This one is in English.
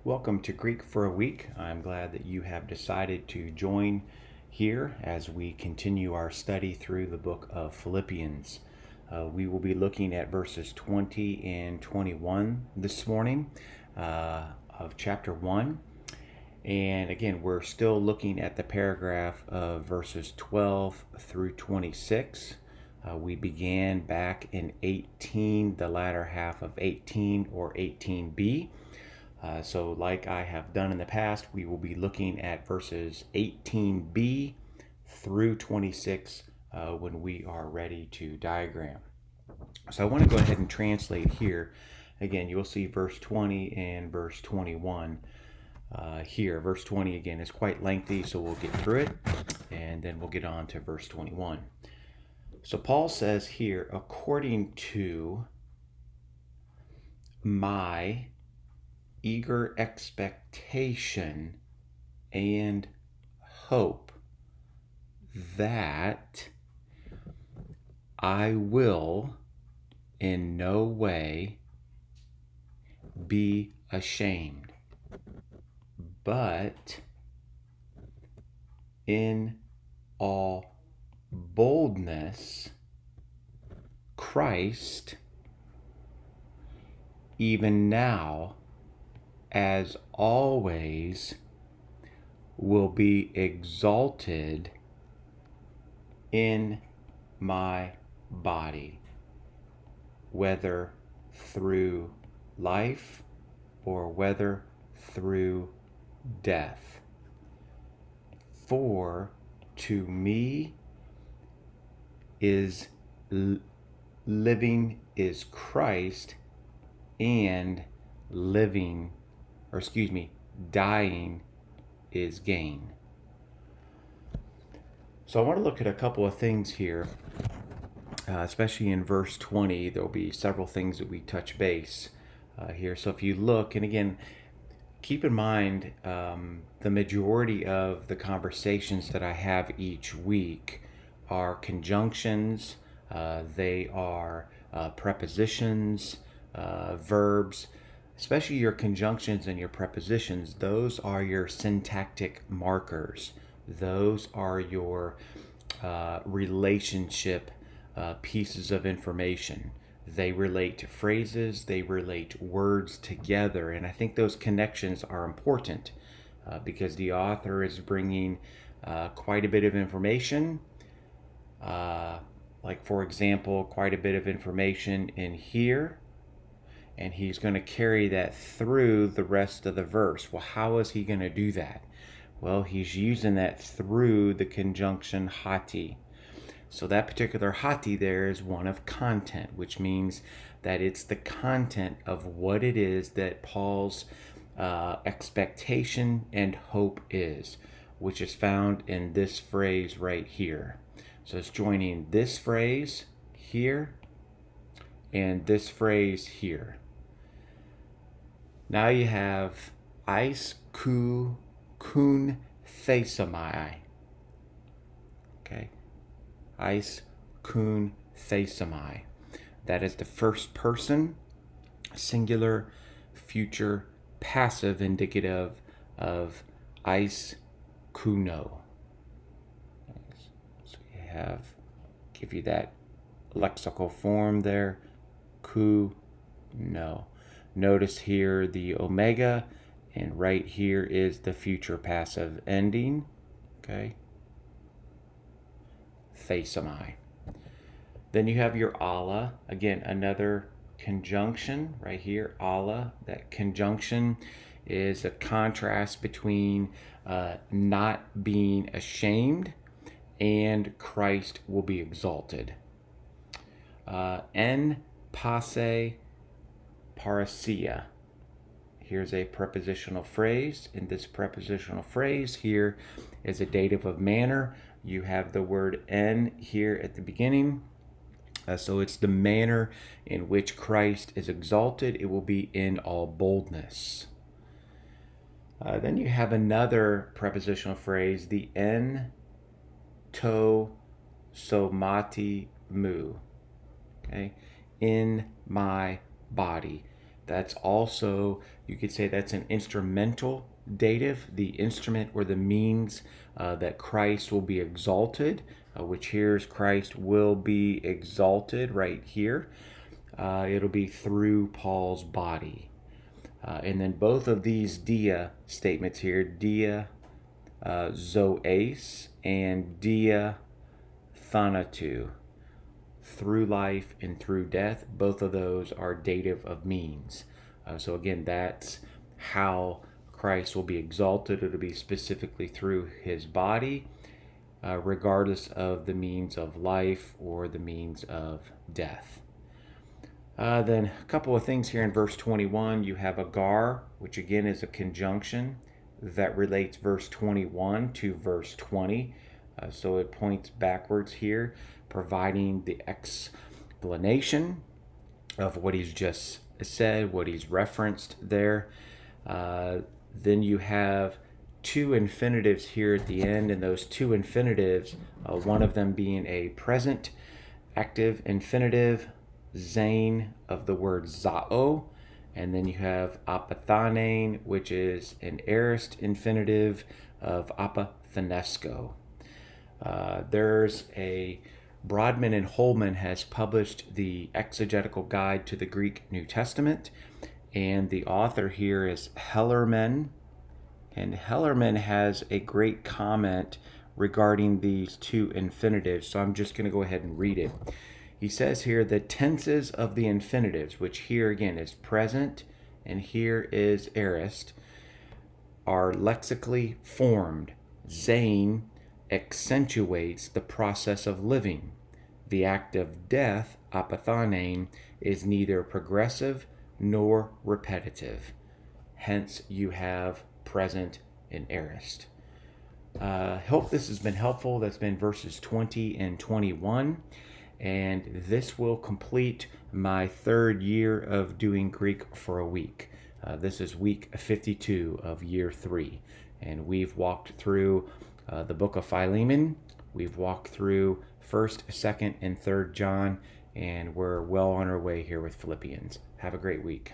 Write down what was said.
Welcome to Greek for a Week. I'm glad that you have decided to join here as we continue our study through the book of Philippians. We will be looking at verses 20 and 21 this morning of chapter 1. And again, we're still looking at the paragraph of verses 12 through 26. We began back in 18, the latter half of 18 or 18b. So like I have done in the past, we will be looking at verses 18b through 26 when we are ready to diagram. So I want to go ahead and translate here. Again, you'll see verse 20 and verse 21 here. Verse 20 again is quite lengthy, so we'll get through it and then we'll get on to verse 21. So Paul says here, according to my eager expectation and hope that I will in no way be ashamed, but in all boldness Christ even now as always will be exalted in my body, whether through life or whether through death. For to me is living is Christ, and dying is gain. So I want to look at a couple of things here, especially in verse 20. There'll be several things that we touch base here. So if you look, and again, keep in mind the majority of the conversations that I have each week are conjunctions, they are prepositions, verbs. Especially your conjunctions and your prepositions, those are your syntactic markers. Those are your relationship pieces of information. They relate to phrases, they relate words together, and I think those connections are important because the author is bringing quite a bit of information. Like, for example, quite a bit of information in here. And he's going to carry that through the rest of the verse. Well, how is he going to do that? Well, he's using that through the conjunction hati. So that particular hati there is one of content, which means that it's the content of what it is that Paul's expectation and hope is, which is found in this phrase right here. So it's joining this phrase here and this phrase here. Now you have eis ku kun thesamai. Okay, eis kun thesamai. That is the first person, singular, future, passive indicative of eis kuno. So you give you that lexical form there, ku no. Notice here the omega, and right here is the future passive ending. Okay. Thesamai. Then you have your alla. Again, another conjunction right here, alla. That conjunction is a contrast between not being ashamed and Christ will be exalted. En passe parasia. Here's a prepositional phrase. In this prepositional phrase here is a dative of manner. You have the word en here at the beginning. So it's the manner in which Christ is exalted. It will be in all boldness. Then you have another prepositional phrase, the en to somati mu. Okay, in my body. That's also, you could say that's an instrumental dative, the instrument or the means that Christ will be exalted, which here is Christ will be exalted right here. It'll be through Paul's body. And then both of these dia statements here, dia zoes and dia thanatu, through life and through death, both of those are dative of means. So again, that's how Christ will be exalted. It'll be specifically through his body, regardless of the means of life or the means of death. Then a couple of things here in verse 21. You have agar, which again is a conjunction that relates verse 21 to verse 20. So it points backwards here, providing the explanation of what he's just said, what he's referenced there. Then you have two infinitives here at the end, and those two infinitives, one of them being a present active infinitive, zane of the word zao, and then you have apathanein, which is an aorist infinitive of apathanesco. There's a Broadman and Holman has published the Exegetical Guide to the Greek New Testament, and the author here is Hellerman, and Hellerman has a great comment regarding these two infinitives, so I'm just going to go ahead and read it. He says here, the tenses of the infinitives, which here again is present and here is aorist, are lexically formed. Zane accentuates the process of living. The act of death, apathanein, is neither progressive nor repetitive. Hence, you have present and aorist. Hope this has been helpful. That's been verses 20 and 21. And this will complete my third year of doing Greek for a week. This is week 52 of year 3. And we've walked through the book of Philemon. We've walked through 1st, 2nd, and 3rd John. And we're well on our way here with Philippians. Have a great week.